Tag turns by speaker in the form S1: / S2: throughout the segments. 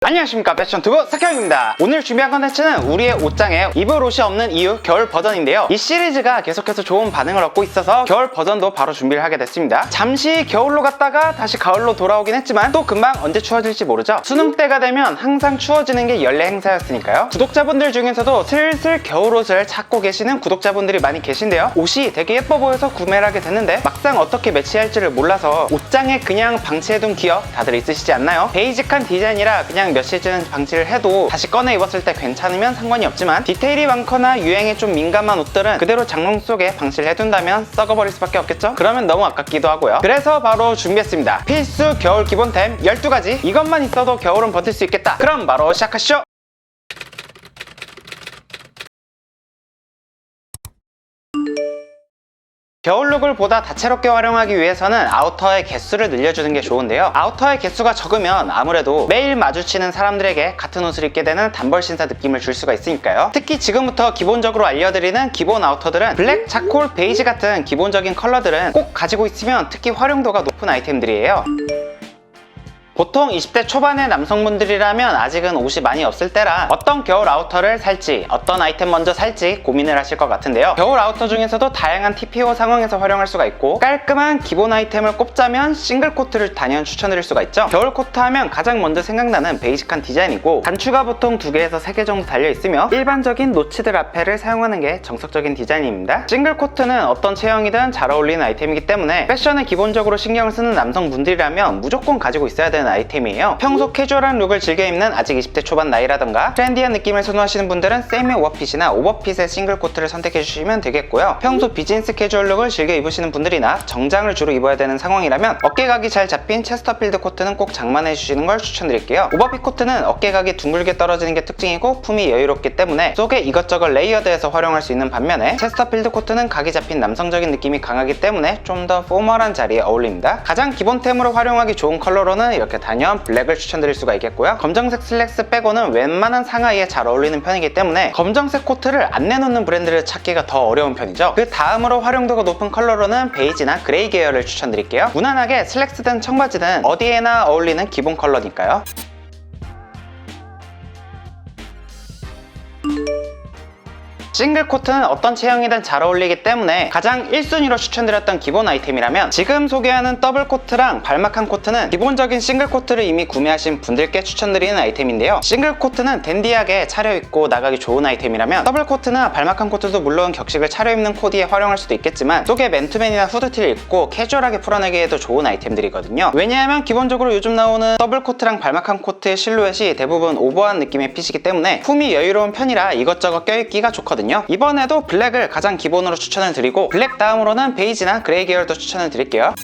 S1: 안녕하십니까, 패션투브 석형입니다. 오늘 준비한 컨텐츠는 우리의 옷장에 입을 옷이 없는 이유 겨울 버전인데요, 이 시리즈가 계속해서 좋은 반응을 얻고 있어서 겨울 버전도 바로 준비를 하게 됐습니다. 잠시 겨울로 갔다가 다시 가을로 돌아오긴 했지만 또 금방 언제 추워질지 모르죠. 수능 때가 되면 항상 추워지는 게 연례 행사였으니까요. 구독자분들 중에서도 슬슬 겨울 옷을 찾고 계시는 구독자분들이 많이 계신데요, 옷이 되게 예뻐 보여서 구매를 하게 됐는데 막상 어떻게 매치할지를 몰라서 옷장에 그냥 방치해둔 기억 다들 있으시지 않나요? 베이직한 디자인이라 그냥 몇 시즌 방치를 해도 다시 꺼내 입었을 때 괜찮으면 상관이 없지만 디테일이 많거나 유행에 좀 민감한 옷들은 그대로 장롱 속에 방치를 해둔다면 썩어버릴 수밖에 없겠죠? 그러면 너무 아깝기도 하고요. 그래서 바로 준비했습니다. 필수 겨울 기본템 12가지. 이것만 있어도 겨울은 버틸 수 있겠다. 그럼 바로 시작하시죠. 겨울룩을 보다 다채롭게 활용하기 위해서는 아우터의 개수를 늘려주는 게 좋은데요, 아우터의 개수가 적으면 아무래도 매일 마주치는 사람들에게 같은 옷을 입게 되는 단벌 신사 느낌을 줄 수가 있으니까요. 특히 지금부터 기본적으로 알려드리는 기본 아우터들은 블랙, 차콜, 베이지 같은 기본적인 컬러들은 꼭 가지고 있으면 특히 활용도가 높은 아이템들이에요. 보통 20대 초반의 남성분들이라면 아직은 옷이 많이 없을 때라 어떤 겨울 아우터를 살지, 어떤 아이템 먼저 살지 고민을 하실 것 같은데요, 겨울 아우터 중에서도 다양한 TPO 상황에서 활용할 수가 있고 깔끔한 기본 아이템을 꼽자면 싱글 코트를 단연 추천드릴 수가 있죠. 겨울 코트 하면 가장 먼저 생각나는 베이직한 디자인이고 단추가 보통 2개에서 3개 정도 달려있으며 일반적인 노치드 라펠을 사용하는 게 정석적인 디자인입니다. 싱글 코트는 어떤 체형이든 잘 어울리는 아이템이기 때문에 패션에 기본적으로 신경을 쓰는 남성분들이라면 무조건 가지고 있어야 되는 아이템이에요. 평소 캐주얼한 룩을 즐겨 입는 아직 20대 초반 나이라던가 트렌디한 느낌을 선호하시는 분들은 세미 오버핏이나 오버핏의 싱글 코트를 선택해 주시면 되겠고요, 평소 비즈니스 캐주얼 룩을 즐겨 입으시는 분들이나 정장을 주로 입어야 되는 상황이라면 어깨각이 잘 잡힌 체스터필드 코트는 꼭 장만해 주시는 걸 추천드릴게요. 오버핏 코트는 어깨각이 둥글게 떨어지는 게 특징이고 품이 여유롭기 때문에 속에 이것저것 레이어드해서 활용할 수 있는 반면에 체스터필드 코트는 각이 잡힌 남성적인 느낌이 강하기 때문에 좀 더 포멀한 자리에 어울립니다. 가장 기본템으로 활용하기 좋은 컬러로는 이렇게 단연 블랙을 추천드릴 수가 있겠고요, 검정색 슬랙스 빼고는 웬만한 상하이에 잘 어울리는 편이기 때문에 검정색 코트를 안 내놓는 브랜드를 찾기가 더 어려운 편이죠. 그 다음으로 활용도가 높은 컬러로는 베이지나 그레이 계열을 추천드릴게요. 무난하게 슬랙스든 청바지든 어디에나 어울리는 기본 컬러니까요. 싱글 코트는 어떤 체형이든 잘 어울리기 때문에 가장 1순위로 추천드렸던 기본 아이템이라면 지금 소개하는 더블 코트랑 발막한 코트는 기본적인 싱글 코트를 이미 구매하신 분들께 추천드리는 아이템인데요, 싱글 코트는 댄디하게 차려입고 나가기 좋은 아이템이라면 더블 코트나 발막한 코트도 물론 격식을 차려입는 코디에 활용할 수도 있겠지만 속에 맨투맨이나 후드티를 입고 캐주얼하게 풀어내기에도 좋은 아이템들이거든요. 왜냐하면 기본적으로 요즘 나오는 더블 코트랑 발막한 코트의 실루엣이 대부분 오버한 느낌의 핏이기 때문에 품이 여유로운 편이라 이것저것 껴입기가 좋거든요. 이번에도 블랙을 가장 기본으로 추천을 드리고 블랙 다음으로는 베이지나 그레이 계열도 추천을 드릴게요.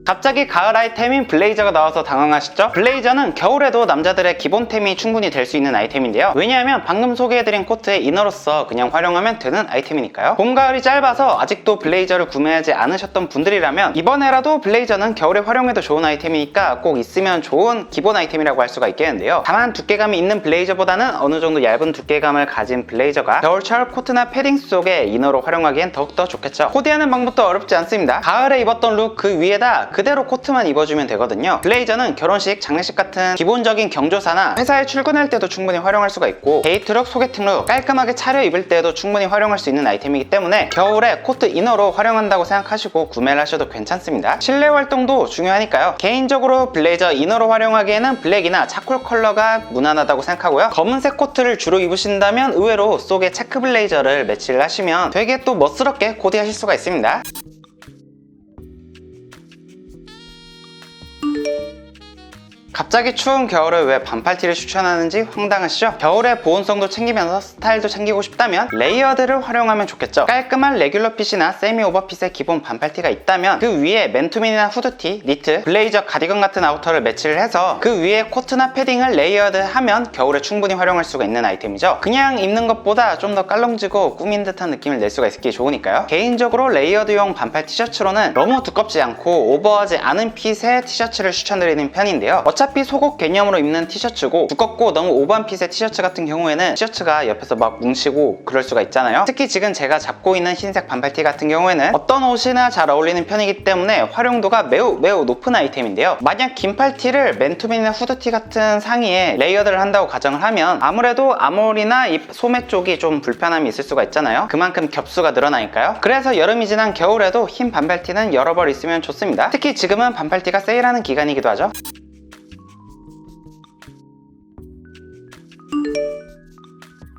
S1: 갑자기 가을 아이템인 블레이저가 나와서 당황하시죠? 블레이저는 겨울에도 남자들의 기본템이 충분히 될 수 있는 아이템인데요, 왜냐하면 방금 소개해드린 코트의 이너로서 그냥 활용하면 되는 아이템이니까요. 봄, 가을이 짧아서 아직도 블레이저를 구매하지 않으셨던 분들이라면 이번에라도 블레이저는 겨울에 활용해도 좋은 아이템이니까 꼭 있으면 좋은 기본 아이템이라고 할 수가 있겠는데요, 다만 두께감이 있는 블레이저보다는 어느 정도 얇은 두께감을 가진 블레이저가 겨울철 코트나 패딩 속에 이너로 활용하기엔 더욱더 좋겠죠. 코디하는 방법도 어렵지 않습니다. 가을에 입었던 룩 그 위에다 그대로 코트만 입어주면 되거든요. 블레이저는 결혼식, 장례식 같은 기본적인 경조사나 회사에 출근할 때도 충분히 활용할 수가 있고 데이트룩, 소개팅룩 깔끔하게 차려입을 때도 충분히 활용할 수 있는 아이템이기 때문에 겨울에 코트 이너로 활용한다고 생각하시고 구매를 하셔도 괜찮습니다. 실내 활동도 중요하니까요. 개인적으로 블레이저 이너로 활용하기에는 블랙이나 차콜 컬러가 무난하다고 생각하고요, 검은색 코트를 주로 입으신다면 의외로 속에 체크 블레이저를 매치를 하시면 되게 또 멋스럽게 코디하실 수가 있습니다. 갑자기 추운 겨울에 왜 반팔티를 추천하는지 황당하시죠? 겨울에 보온성도 챙기면서 스타일도 챙기고 싶다면 레이어드를 활용하면 좋겠죠. 깔끔한 레귤러 핏이나 세미 오버핏의 기본 반팔티가 있다면 그 위에 맨투맨이나 후드티, 니트, 블레이저, 가디건 같은 아우터를 매치를 해서 그 위에 코트나 패딩을 레이어드하면 겨울에 충분히 활용할 수가 있는 아이템이죠. 그냥 입는 것보다 좀 더 깔롱지고 꾸민 듯한 느낌을 낼 수가 있기 좋으니까요. 개인적으로 레이어드용 반팔 티셔츠로는 너무 두껍지 않고 오버하지 않은 핏의 티셔츠를 추천드리는 편인데요, 어차피 어차피 속옷 개념으로 입는 티셔츠고 두껍고 너무 오버한 핏의 티셔츠 같은 경우에는 티셔츠가 옆에서 막 뭉치고 그럴 수가 있잖아요. 특히 지금 제가 잡고 있는 흰색 반팔티 같은 경우에는 어떤 옷이나 잘 어울리는 편이기 때문에 활용도가 매우 높은 아이템인데요. 만약 긴팔티를 맨투맨이나 후드티 같은 상의에 레이어드를 한다고 가정을 하면 아무래도 앞머리나 이 소매 쪽이 좀 불편함이 있을 수가 있잖아요. 그만큼 겹수가 늘어나니까요. 그래서 여름이 지난 겨울에도 흰 반팔티는 여러 벌 있으면 좋습니다. 특히 지금은 반팔티가 세일하는 기간이기도 하죠.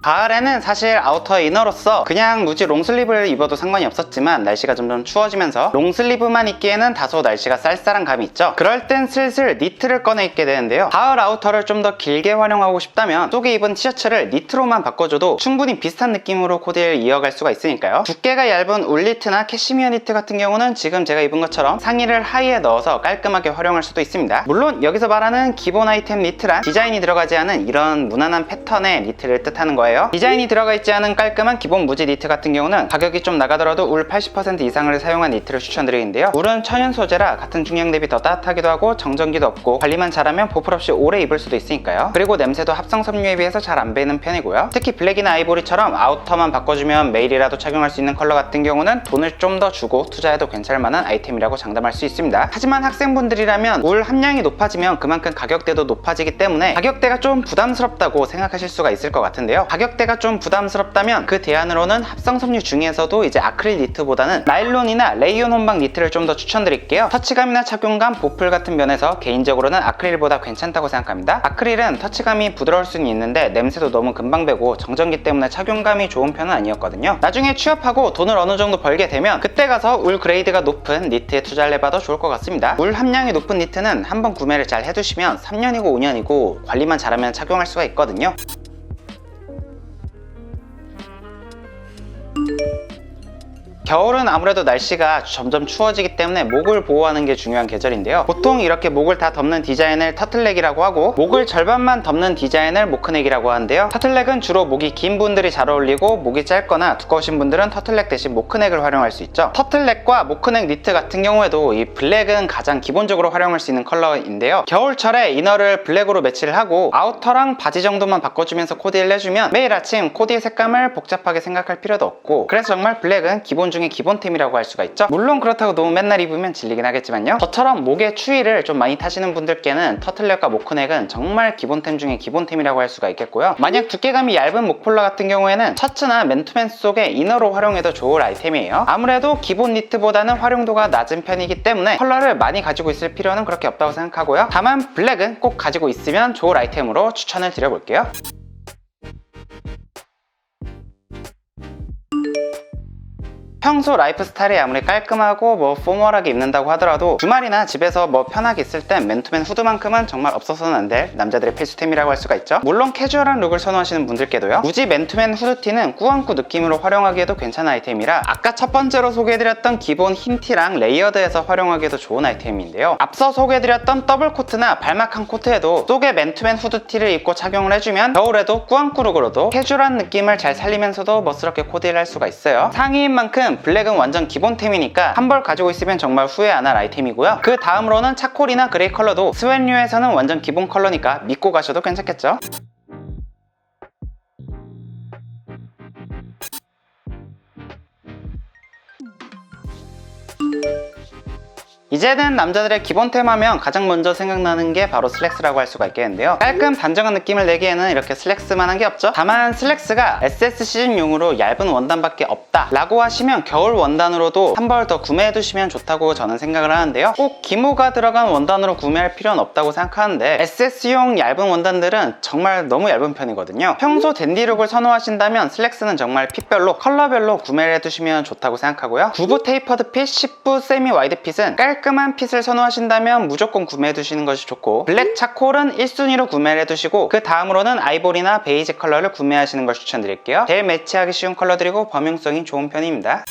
S1: 가을에는 사실 아우터 이너로서 그냥 무지 롱슬립을 입어도 상관이 없었지만 날씨가 점점 추워지면서 롱슬리브만 입기에는 다소 날씨가 쌀쌀한 감이 있죠. 그럴 땐 슬슬 니트를 꺼내 입게 되는데요. 가을 아우터를 좀 더 길게 활용하고 싶다면 속에 입은 티셔츠를 니트로만 바꿔줘도 충분히 비슷한 느낌으로 코디를 이어갈 수가 있으니까요. 두께가 얇은 울 니트나 캐시미어 니트 같은 경우는 지금 제가 입은 것처럼 상의를 하의에 넣어서 깔끔하게 활용할 수도 있습니다. 물론 여기서 말하는 기본 아이템 니트란 디자인이 들어가지 않은 이런 무난한 패턴의 니트를 뜻하는 거예요. 디자인이 들어가 있지 않은 깔끔한 기본 무지 니트 같은 경우는 가격이 좀 나가더라도 울 80% 이상을 사용한 니트를 추천드리는데요. 울은 천연 소재라 같은 중량 대비 더 따뜻하기도 하고 정전기도 없고 관리만 잘하면 보풀 없이 오래 입을 수도 있으니까요. 그리고 냄새도 합성 섬유에 비해서 잘 안 배는 편이고요. 특히 블랙이나 아이보리처럼 아우터만 바꿔주면 매일이라도 착용할 수 있는 컬러 같은 경우는 돈을 좀 더 주고 투자해도 괜찮을 만한 아이템이라고 장담할 수 있습니다. 하지만 학생분들이라면 울 함량이 높아지면 그만큼 가격대도 높아지기 때문에 가격대가 좀 부담스럽다고 생각하실 수가 있을 것 같은데요. 가격대가 좀 부담스럽다면 그 대안으로는 합성 섬유 중에서도 이제 아크릴 니트보다는 나일론이나 레이온 혼방 니트를 좀 더 추천드릴게요. 터치감이나 착용감, 보풀 같은 면에서 개인적으로는 아크릴보다 괜찮다고 생각합니다. 아크릴은 터치감이 부드러울 수는 있는데 냄새도 너무 금방 배고 정전기 때문에 착용감이 좋은 편은 아니었거든요. 나중에 취업하고 돈을 어느 정도 벌게 되면 그때 가서 울 그레이드가 높은 니트에 투자를 해봐도 좋을 것 같습니다. 울 함량이 높은 니트는 한번 구매를 잘 해두시면 3년이고 5년이고 관리만 잘하면 착용할 수가 있거든요. 겨울은 아무래도 날씨가 점점 추워지기 때문에 목을 보호하는 게 중요한 계절인데요. 보통 이렇게 목을 다 덮는 디자인을 터틀넥이라고 하고 목을 절반만 덮는 디자인을 모크넥이라고 하는데요. 터틀넥은 주로 목이 긴 분들이 잘 어울리고 목이 짧거나 두꺼우신 분들은 터틀넥 대신 모크넥을 활용할 수 있죠. 터틀넥과 모크넥 니트 같은 경우에도 이 블랙은 가장 기본적으로 활용할 수 있는 컬러인데요. 겨울철에 이너를 블랙으로 매치를 하고 아우터랑 바지 정도만 바꿔주면서 코디를 해주면 매일 아침 코디의 색감을 복잡하게 생각할 필요도 없고 그래서 정말 블랙은 기본 중에 기본템이라고 할 수가 있죠. 물론 그렇다고 너무 맨날 입으면 질리긴 하겠지만요. 저처럼 목에 추위를 좀 많이 타시는 분들께는 터틀넥과 모크넥은 정말 기본템 중에 기본템이라고 할 수가 있겠고요. 만약 두께감이 얇은 목폴라 같은 경우에는 셔츠나 맨투맨 속에 이너로 활용해도 좋을 아이템이에요. 아무래도 기본 니트보다는 활용도가 낮은 편이기 때문에 컬러를 많이 가지고 있을 필요는 그렇게 없다고 생각하고요. 다만 블랙은 꼭 가지고 있으면 좋을 아이템으로 추천을 드려볼게요. 평소 라이프 스타일이 아무리 깔끔하고 포멀하게 입는다고 하더라도 주말이나 집에서 편하게 있을 땐 맨투맨 후드만큼은 정말 없어서는 안 될 남자들의 필수템이라고 할 수가 있죠. 물론 캐주얼한 룩을 선호하시는 분들께도요. 무지 맨투맨 후드티는 꾸안꾸 느낌으로 활용하기에도 괜찮은 아이템이라 아까 첫 번째로 소개해드렸던 기본 흰 티랑 레이어드해서 활용하기에도 좋은 아이템인데요. 앞서 소개해드렸던 더블 코트나 발막한 코트에도 속에 맨투맨 후드티를 입고 착용을 해주면 겨울에도 꾸안꾸 룩으로도 캐주얼한 느낌을 잘 살리면서도 멋스럽게 코디를 할 수가 있어요. 상의인 만큼 블랙은 완전 기본템이니까 한 벌 가지고 있으면 정말 후회 안 할 아이템이고요. 그 다음으로는 차콜이나 그레이 컬러도 스웨류에서는 완전 기본 컬러니까 믿고 가셔도 괜찮겠죠? 이제는 남자들의 기본템 하면 가장 먼저 생각나는 게 바로 슬랙스라고 할 수가 있겠는데요. 깔끔 단정한 느낌을 내기에는 이렇게 슬랙스만 한 게 없죠. 다만 슬랙스가 SS 시즌용으로 얇은 원단밖에 없다 라고 하시면 겨울 원단으로도 한 벌 더 구매해 두시면 좋다고 저는 생각을 하는데요. 꼭 기모가 들어간 원단으로 구매할 필요는 없다고 생각하는데 SS용 얇은 원단들은 정말 너무 얇은 편이거든요. 평소 댄디룩을 선호하신다면 슬랙스는 정말 핏별로 컬러별로 구매를 해두시면 좋다고 생각하고요. 9부 테이퍼드 핏, 10부 세미 와이드 핏은 깔끔한 핏을 선호하신다면 무조건 구매해 두시는 것이 좋고 블랙 차콜은 1순위로 구매를 해두시고 그 다음으로는 아이보리나 베이지 컬러를 구매하시는 걸 추천드릴게요. 제일 매치하기 쉬운 컬러들이고 범용성이 좋은 편입니다.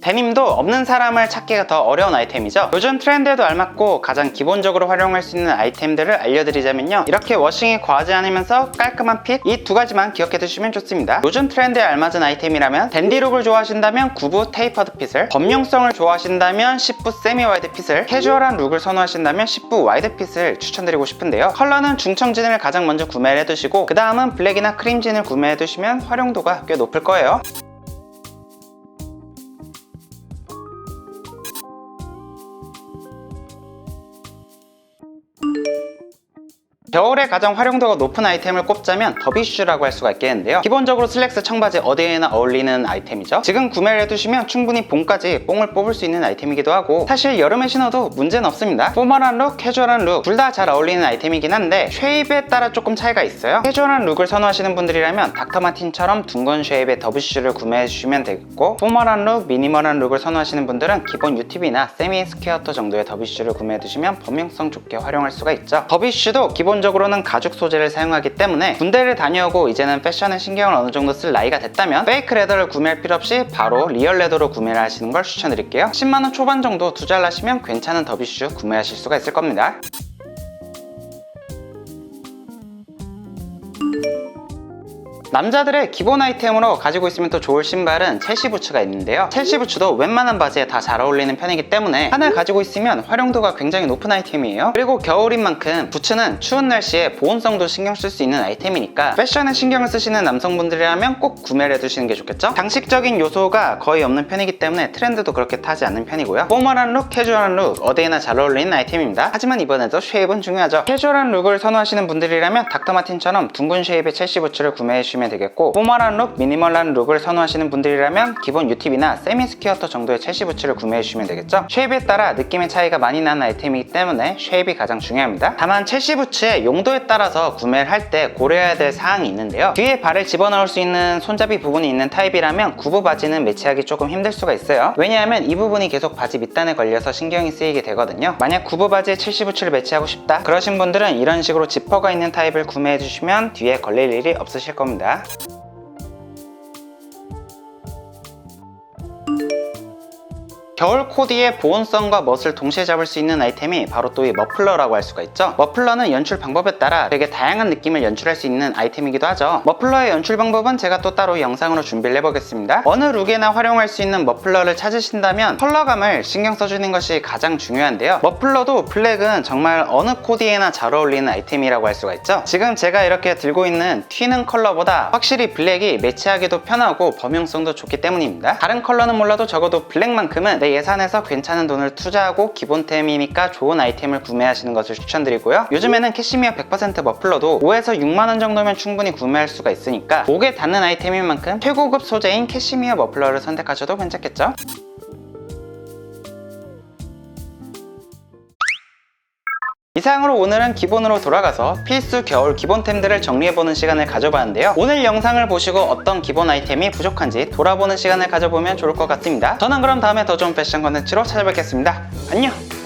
S1: 데님도 없는 사람을 찾기가 더 어려운 아이템이죠. 요즘 트렌드에도 알맞고 가장 기본적으로 활용할 수 있는 아이템들을 알려드리자면요, 이렇게 워싱이 과하지 않으면서 깔끔한 핏, 이 두 가지만 기억해 두시면 좋습니다. 요즘 트렌드에 알맞은 아이템이라면 댄디룩을 좋아하신다면 9부 테이퍼드 핏을, 범용성을 좋아하신다면 10부 세미 와이드 핏을, 캐주얼한 룩을 선호하신다면 10부 와이드 핏을 추천드리고 싶은데요, 컬러는 중청진을 가장 먼저 구매를 해두시고 그 다음은 블랙이나 크림진을 구매해두시면 활용도가 꽤 높을 거예요. 겨울에 가장 활용도가 높은 아이템을 꼽자면 더비슈라고 할 수가 있겠는데요, 기본적으로 슬랙스 청바지 어디에나 어울리는 아이템이죠. 지금 구매를 해두시면 충분히 봄까지 뽕을 뽑을 수 있는 아이템이기도 하고 사실 여름에 신어도 문제는 없습니다. 포멀한 룩, 캐주얼한 룩 둘 다 잘 어울리는 아이템이긴 한데 쉐입에 따라 조금 차이가 있어요. 캐주얼한 룩을 선호하시는 분들이라면 닥터마틴처럼 둥근 쉐입의 더비슈를 구매해주시면 되겠고, 포멀한 룩, 미니멀한 룩을 선호하시는 분들은 기본 UTV나 세미 스퀘어터 정도의 더비슈를 구매해두시면 범용성 좋게 활용할 수가 있죠. 더비슈도 기본적으로는 가죽 소재를 사용하기 때문에 군대를 다녀오고 이제는 패션에 신경을 어느 정도 쓸 나이가 됐다면 페이크 레더를 구매할 필요 없이 바로 리얼 레더로 구매를 하시는 걸 추천드릴게요. 10만원 초반 정도 투자를 하시면 괜찮은 더비슈 구매하실 수가 있을 겁니다. 남자들의 기본 아이템으로 가지고 있으면 또 좋을 신발은 첼시 부츠가 있는데요, 첼시 부츠도 웬만한 바지에 다 잘 어울리는 편이기 때문에 하나를 가지고 있으면 활용도가 굉장히 높은 아이템이에요. 그리고 겨울인 만큼 부츠는 추운 날씨에 보온성도 신경 쓸 수 있는 아이템이니까 패션에 신경을 쓰시는 남성분들이라면 꼭 구매를 해두시는 게 좋겠죠. 장식적인 요소가 거의 없는 편이기 때문에 트렌드도 그렇게 타지 않는 편이고요. 포멀한 룩, 캐주얼한 룩 어디에나 잘 어울리는 아이템입니다. 하지만 이번에도 쉐입은 중요하죠. 캐주얼한 룩을 선호하시는 분들이라면 닥터마틴처럼 둥근 쉐입의 첼시 부츠를 구매해주시면 되겠고, 포멀한 룩, 미니멀한 룩을 선호하시는 분들이라면 기본 UTV나 세미 스퀘어터 정도의 첼시 부츠를 구매해주시면 되겠죠. 쉐입에 따라 느낌의 차이가 많이 나는 아이템이기 때문에 쉐입이 가장 중요합니다. 다만 첼시 부츠의 용도에 따라서 구매를 할 때 고려해야 될 사항이 있는데요, 뒤에 발을 집어넣을 수 있는 손잡이 부분이 있는 타입이라면 구부 바지는 매치하기 조금 힘들 수가 있어요. 왜냐하면 이 부분이 계속 바지 밑단에 걸려서 신경이 쓰이게 되거든요. 만약 구부 바지에 첼시 부츠를 매치하고 싶다 그러신 분들은 이런 식으로 지퍼가 있는 타입을 구매해주시면 뒤에 걸릴 일이 없으실 겁니다. 겨울 코디의 보온성과 멋을 동시에 잡을 수 있는 아이템이 바로 또 이 머플러라고 할 수가 있죠. 머플러는 연출 방법에 따라 되게 다양한 느낌을 연출할 수 있는 아이템이기도 하죠. 머플러의 연출 방법은 제가 또 따로 영상으로 준비를 해보겠습니다. 어느 룩에나 활용할 수 있는 머플러를 찾으신다면 컬러감을 신경 써주는 것이 가장 중요한데요, 머플러도 블랙은 정말 어느 코디에나 잘 어울리는 아이템이라고 할 수가 있죠. 지금 제가 이렇게 들고 있는 튀는 컬러보다 확실히 블랙이 매치하기도 편하고 범용성도 좋기 때문입니다. 다른 컬러는 몰라도 적어도 블랙만큼은 내 예산에서 괜찮은 돈을 투자하고 기본템이니까 좋은 아이템을 구매하시는 것을 추천드리고요, 요즘에는 캐시미어 100% 머플러도 5에서 6만원 정도면 충분히 구매할 수가 있으니까 목에 닿는 아이템인 만큼 최고급 소재인 캐시미어 머플러를 선택하셔도 괜찮겠죠. 이상으로 오늘은 기본으로 돌아가서 필수 겨울 기본템들을 정리해보는 시간을 가져봤는데요, 오늘 영상을 보시고 어떤 기본 아이템이 부족한지 돌아보는 시간을 가져보면 좋을 것 같습니다. 저는 그럼 다음에 더 좋은 패션 컨텐츠로 찾아뵙겠습니다. 안녕!